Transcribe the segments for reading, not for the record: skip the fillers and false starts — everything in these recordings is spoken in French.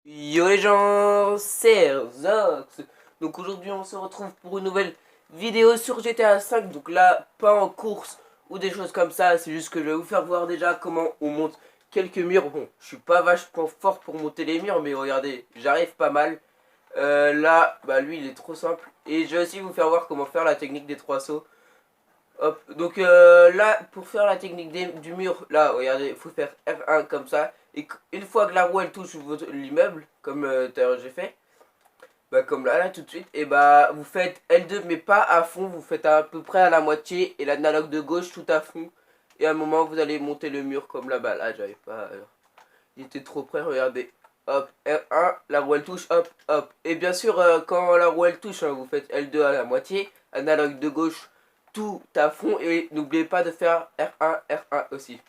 Yo les gens, c'est Zox. Donc aujourd'hui on se retrouve pour une nouvelle vidéo sur GTA 5. Donc là, pas en course ou des choses comme ça. C'est juste que je vais vous faire voir déjà comment on monte quelques murs. Bon, je suis pas vachement fort pour monter les murs, mais regardez, j'arrive pas mal. Là, bah lui il est trop simple. Et je vais aussi vous faire voir comment faire la technique des 3 sauts. Hop, donc là, pour faire la technique du mur, là, regardez, il faut faire R1 comme ça. Et une fois que la roue elle touche l'immeuble, comme tout à l'heure j'ai fait, bah comme là tout de suite, et bah vous faites L2 mais pas à fond, vous faites à peu près à la moitié et l'analogue de gauche tout à fond. Et à un moment vous allez monter le mur comme là-bas, là j'avais pas, il était trop près, regardez. Hop, R1, la roue elle touche, hop, hop. Et bien sûr, quand la roue elle touche, hein, vous faites L2 à la moitié, analogue de gauche tout à fond. Et n'oubliez pas de faire R1, R1 aussi.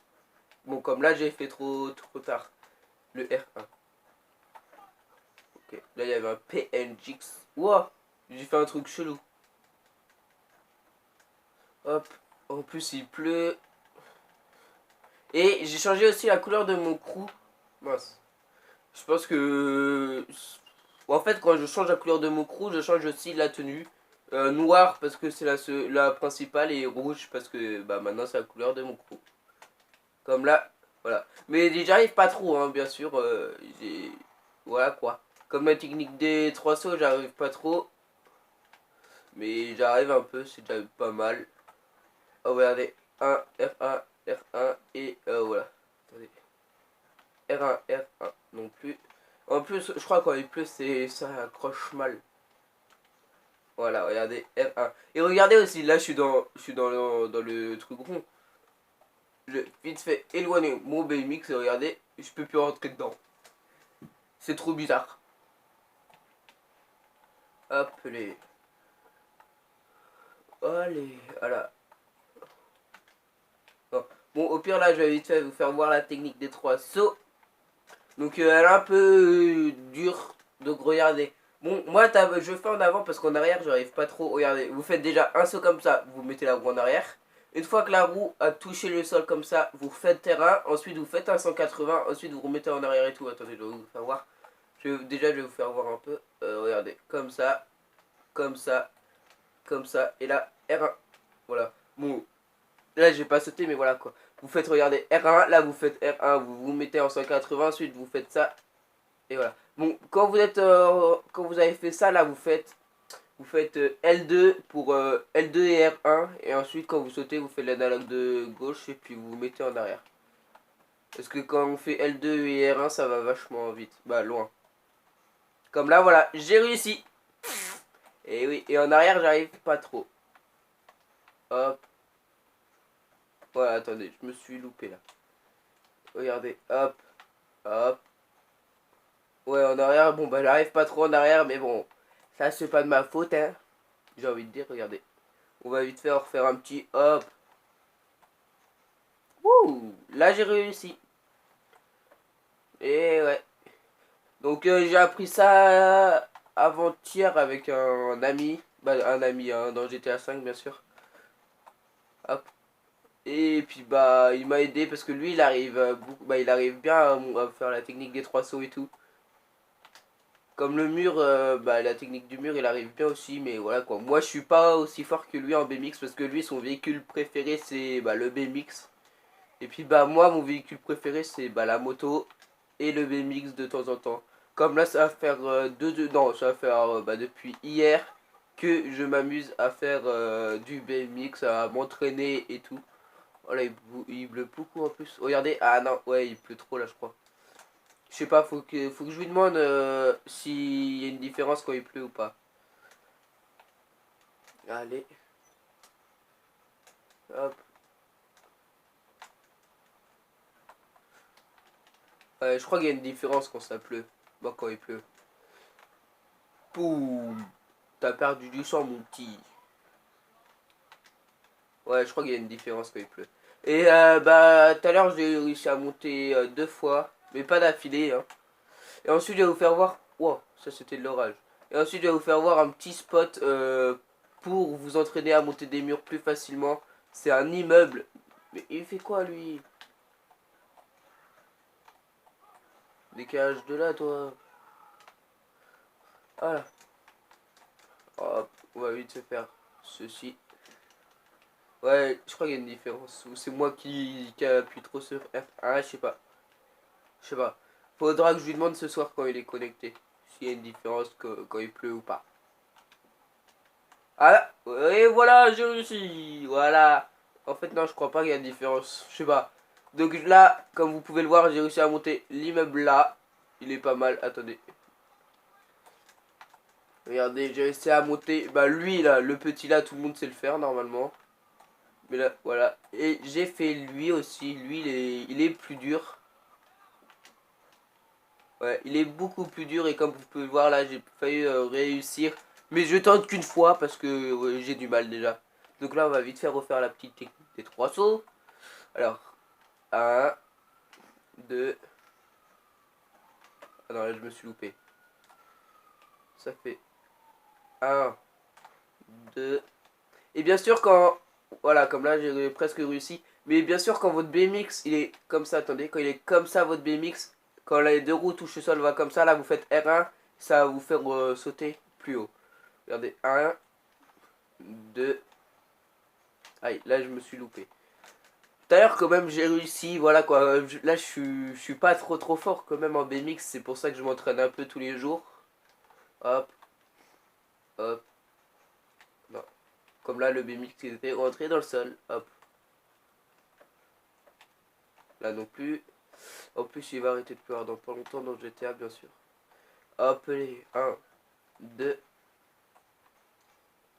Bon, comme là j'ai fait trop tard, le R1. Ok, là il y avait un PNGX. Wow, j'ai fait un truc chelou. Hop, en plus il pleut. Et j'ai changé aussi la couleur de mon crew. Mince. Je pense que... En fait, quand je change la couleur de mon crew, je change aussi la tenue. Noir parce que c'est la principale et rouge parce que bah, maintenant c'est la couleur de mon crew. Comme là, voilà. Mais j'arrive pas trop, hein, bien sûr. Voilà quoi. Comme la technique des 3 sauts, j'arrive pas trop. Mais j'arrive un peu, c'est déjà pas mal. Oh, regardez. 1, R1, R1 et voilà. Attendez. R1, R1 non plus. En plus, je crois quand il pleut, ça accroche mal. Voilà, regardez, R1. Et regardez aussi, là, je suis dans le truc rond. Je vite fait éloigner mon BMX et regardez, je peux plus rentrer dedans. C'est trop bizarre. Hop, les... Allez, voilà. Bon, au pire, là, je vais vite fait vous faire voir la technique des 3 sauts. Donc, elle est un peu dure. Donc, regardez. Bon, moi, je fais en avant parce qu'en arrière, j'arrive pas trop. Regardez, vous faites déjà un saut comme ça, vous mettez la roue en arrière. Une fois que la roue a touché le sol comme ça, vous refaites terrain. Ensuite, vous faites un 180. Ensuite, vous remettez en arrière et tout. Attendez, je vais vous faire voir. Déjà, je vais vous faire voir un peu. Regardez, comme ça, comme ça, comme ça. Et là, R1. Voilà. Bon, là, j'ai pas sauté, mais voilà quoi. Vous faites, regardez, R1. Là, vous faites R1. Vous vous mettez en 180. Ensuite, vous faites ça. Et voilà. Bon, quand vous avez fait ça, là, vous faites L2 pour L2 et R1. Et ensuite, quand vous sautez, vous faites l'analogue de gauche et puis vous vous mettez en arrière. Parce que quand on fait L2 et R1, ça va vachement vite. Bah, loin. Comme là, voilà, j'ai réussi. Et oui, et en arrière, j'arrive pas trop. Hop. Voilà, attendez, je me suis loupé là. Regardez, hop, hop. Ouais, en arrière, bon, bah, j'arrive pas trop en arrière, mais bon, ça, c'est pas de ma faute, hein. J'ai envie de dire, regardez. On va vite faire refaire un petit hop. Wouh, là, j'ai réussi. Et ouais. Donc, j'ai appris ça avant-hier avec un ami. Bah, un ami, hein, dans GTA 5, bien sûr. Hop. Et puis bah il m'a aidé parce que lui il arrive il arrive bien à faire la technique des 3 sauts et tout. Comme le mur, bah la technique du mur il arrive bien aussi, mais voilà quoi. Moi je suis pas aussi fort que lui en BMX parce que lui son véhicule préféré c'est bah, le BMX. Et puis bah moi mon véhicule préféré c'est bah la moto et le BMX de temps en temps. Comme là ça va faire non ça va faire bah, depuis hier que je m'amuse à faire du BMX, à m'entraîner et tout. Oh là, il pleut beaucoup en plus. Regardez, ah non, ouais, il pleut trop là, je crois. Je sais pas, faut que je lui demande s'il y a une différence quand il pleut ou pas. Allez, hop. Ouais, je crois qu'il y a une différence quand ça pleut. Bon, quand il pleut. Boum. T'as perdu du sang, mon petit. Ouais, je crois qu'il y a une différence quand il pleut. Et bah, tout à l'heure, j'ai réussi à monter 2 fois, mais pas d'affilée. Hein. Et ensuite, je vais vous faire voir. Wow, ça c'était de l'orage. Et ensuite, je vais vous faire voir un petit spot pour vous entraîner à monter des murs plus facilement. C'est un immeuble. Mais il fait quoi lui? Décalage de là, toi. Voilà. Hop, on va vite se faire ceci. Ouais, je crois qu'il y a une différence. Ou c'est moi qui appuie trop sur F. Ah, je sais pas. Je sais pas. Faudra que je lui demande ce soir quand il est connecté. S'il y a une différence quand il pleut ou pas. Ah, et voilà, j'ai réussi. Voilà. En fait, non, je crois pas qu'il y a une différence. Je sais pas. Donc là, comme vous pouvez le voir, j'ai réussi à monter l'immeuble là. Il est pas mal. Attendez. Regardez, j'ai réussi à monter. Bah, lui là, le petit là, tout le monde sait le faire normalement. Mais là, voilà. Et j'ai fait lui aussi. Lui, il est plus dur. Ouais, il est beaucoup plus dur. Et comme vous pouvez le voir là, j'ai failli réussir. Mais je tente qu'une fois parce que ouais, j'ai du mal déjà. Donc là, on va vite faire refaire la petite technique des 3 sauts. Alors, un 2 Ah non, là, je me suis loupé. Ça fait un 2 Et bien sûr, quand. Voilà, comme là, j'ai presque réussi. Mais bien sûr, quand votre BMX, il est comme ça, attendez, quand il est comme ça, votre BMX, quand les deux roues touchent le sol, va comme ça, là, vous faites R1, ça va vous faire sauter plus haut. Regardez, un 2 Aïe, là, je me suis loupé. D'ailleurs, quand même, j'ai réussi, voilà quoi. Là, je suis pas trop fort quand même en BMX, c'est pour ça que je m'entraîne un peu tous les jours. Hop, hop, non. Comme là, le BMX il était rentré dans le sol, hop. Là non plus. En plus, il va arrêter de pleurer dans pas longtemps dans GTA, bien sûr. Hop, les 1, 2.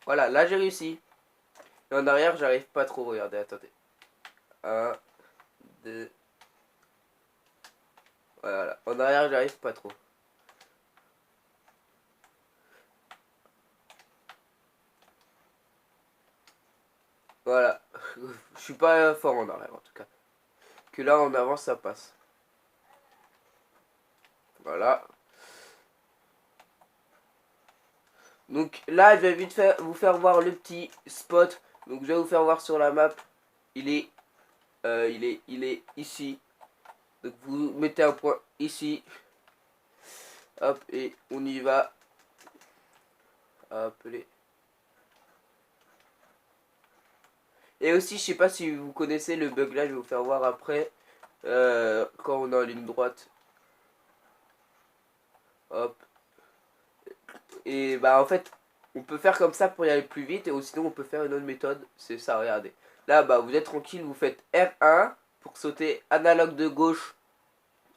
Voilà, là j'ai réussi. Et en arrière, j'arrive pas trop, regardez, attendez. Un 2 Voilà, en arrière, j'arrive pas trop. Voilà, je suis pas fort en arrière en tout cas. Que là, en avant, ça passe. Voilà. Donc là, je vais vite vous faire voir le petit spot. Donc je vais vous faire voir sur la map. Il est, il est ici. Donc vous mettez un point ici. Hop, et on y va. Hop, les. Et aussi, je sais pas si vous connaissez le bug là, je vais vous faire voir après. Quand on est en ligne droite. Hop. Et bah en fait, on peut faire comme ça pour y aller plus vite. Et sinon, on peut faire une autre méthode. C'est ça, regardez. Là, bah vous êtes tranquille, vous faites R1 pour sauter analogue de gauche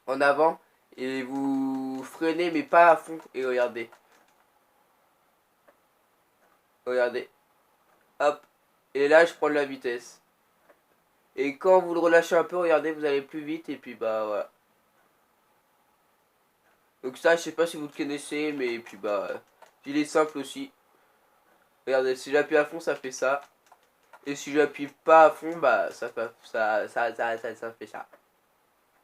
en avant. Et vous freinez, mais pas à fond. Et regardez. Regardez. Hop. Et là, je prends de la vitesse. Et quand vous le relâchez un peu, regardez, vous allez plus vite. Et puis bah voilà. Donc ça, je sais pas si vous le connaissez, mais puis bah, il est simple aussi. Regardez, si j'appuie à fond, ça fait ça. Et si j'appuie pas à fond, bah, ça fait ça.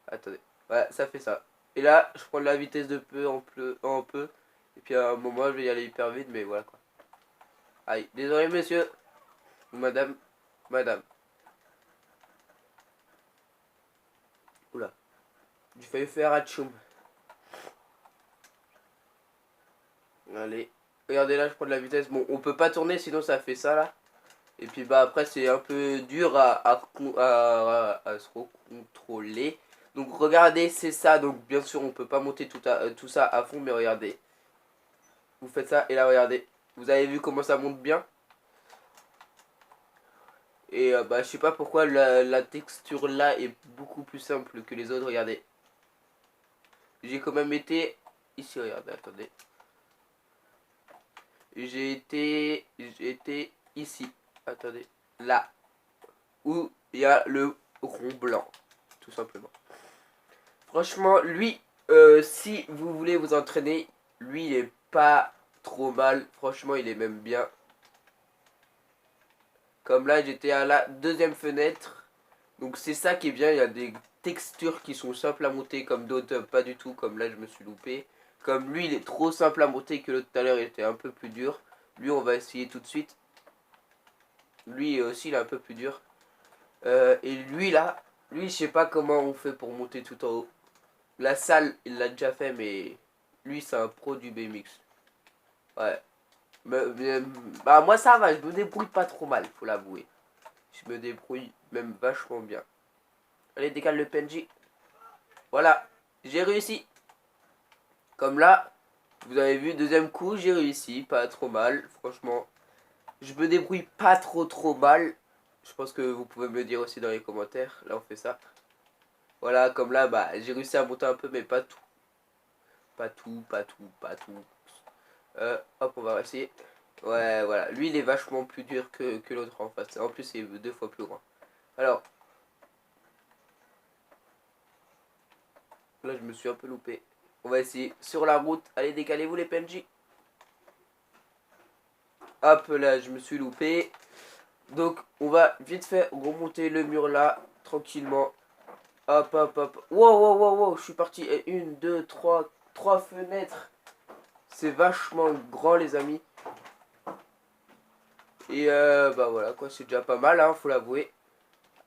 Attendez. Ouais, ça fait ça. Et là, je prends de la vitesse de peu en peu. Et puis à un moment, je vais y aller hyper vite, mais voilà quoi. Aïe, désolé monsieur. Ou madame. Madame. Oula. J'ai failli faire Hatchoum. Allez. Regardez là, je prends de la vitesse. Bon, on peut pas tourner, sinon ça fait ça là. Et puis bah après c'est un peu dur à se contrôler. Donc regardez, c'est ça. Donc bien sûr on peut pas monter tout ça à fond, mais regardez. Vous faites ça et là regardez. Vous avez vu comment ça monte bien. Et bah je sais pas pourquoi la texture là est beaucoup plus simple que les autres. Regardez. J'ai quand même été ici, regardez, attendez. J'ai été ici. Attendez. Là. Où il y a le rond blanc. Tout simplement. Franchement, lui, si vous voulez vous entraîner, lui, il est pas trop mal. Franchement, il est même bien. Comme là, j'étais à la deuxième fenêtre. Donc c'est ça qui est bien. Il y a des textures qui sont simples à monter, comme d'autres pas du tout. Comme là, je me suis loupé. Comme lui, il est trop simple à monter que l'autre tout à l'heure, il était un peu plus dur. Lui, on va essayer tout de suite. Lui aussi, il est un peu plus dur. Et lui, là, lui, je sais pas comment on fait pour monter tout en haut. La salle, il l'a déjà fait, mais lui, c'est un pro du BMX. Ouais. Bah moi ça va, je me débrouille pas trop mal, faut l'avouer. Je me débrouille même vachement bien. Allez, décale le PNJ. Voilà, j'ai réussi. Comme là, vous avez vu, deuxième coup, j'ai réussi, pas trop mal, franchement. Je me débrouille pas trop mal. Je pense que vous pouvez me le dire aussi dans les commentaires. Là, on fait ça. Voilà, comme là, bah, j'ai réussi à monter un peu, mais pas tout. Pas tout. Hop, on va essayer. Ouais, voilà. Lui, il est vachement plus dur que l'autre en face. En plus, il est 2 fois plus grand. Alors, là, je me suis un peu loupé. On va essayer sur la route. Allez, décalez-vous les PNJ. Hop, là, je me suis loupé. Donc, on va vite fait remonter le mur là, tranquillement. Hop. Wow, je suis parti. Et 1, 2, 3 fenêtres. C'est vachement grand, les amis. Et bah voilà, quoi, c'est déjà pas mal, hein, faut l'avouer.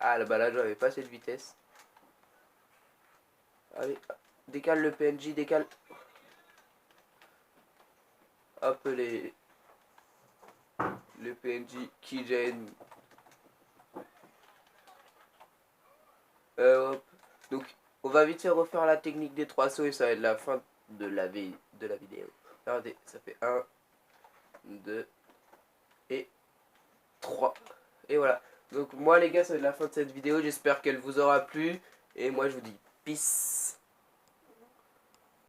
Ah, bah là, j'avais pas cette vitesse. Allez, décale le PNJ, décale. Hop, les PNJ qui gênent. Hop. Donc, on va vite fait refaire la technique des 3 sauts et ça va être la fin de la vidéo. Regardez, ça fait 1, 2 et 3. Et voilà. Donc moi les gars, ça va être la fin de cette vidéo. J'espère qu'elle vous aura plu. Et moi je vous dis peace.